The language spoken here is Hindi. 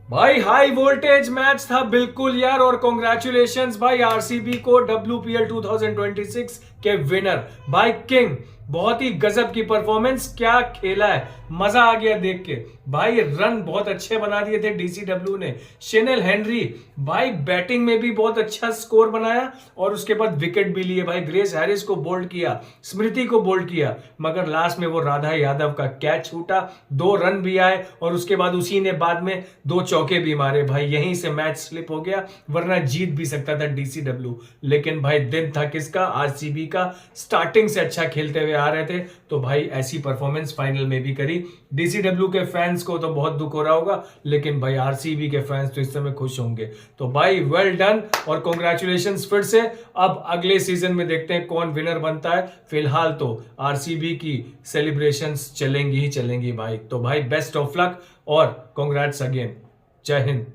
भाई हाई वोल्टेज मैच था बिल्कुल यार। और कॉन्ग्रेचुलेशंस भाई आरसीबी को WPL 2026 के विनर भाई किंग। बहुत ही गजब की परफॉर्मेंस, क्या खेला है, मजा आ गया देख के भाई। रन बहुत अच्छे बना दिए थे डीसीडब्ल्यू ने। शेनेल हेनरी भाई बैटिंग में भी बहुत अच्छा स्कोर बनाया और उसके बाद विकेट भी लिए भाई। ग्रेस हैरिस को बोल्ड किया, स्मृति को बोल्ड किया, मगर लास्ट में वो राधा यादव का कैच छूटा, 2 रन भी आए और उसके बाद उसी ने बाद में 2 चौके भी मारे भाई। यहीं से मैच स्लिप हो गया, वरना जीत भी सकता था डीसीडब्ल्यू। लेकिन भाई दिन था किसका? आरसीबी का। स्टार्टिंग से अच्छा खेलते हुए आ रहे थे तो भाई ऐसी परफॉर्मेंस फाइनल में भी करी। डीसीडब्ल्यू के फैंस को तो बहुत दुख हो रहा होगा, लेकिन भाई आरसीबी के फैंस तो इस समय खुश होंगे। तो भाई वेल डन और कॉन्ग्रेचुलेशंस फिर से। अब अगले सीजन में देखते हैं कौन विनर बनता है। फिलहाल तो आरसीबी की सेलिब्रेशंस चलेंगी ही चलेंगी भाई। तो भाई बेस्ट ऑफ लक और कॉन्ग्रेट्स अगेन। जय हिंद।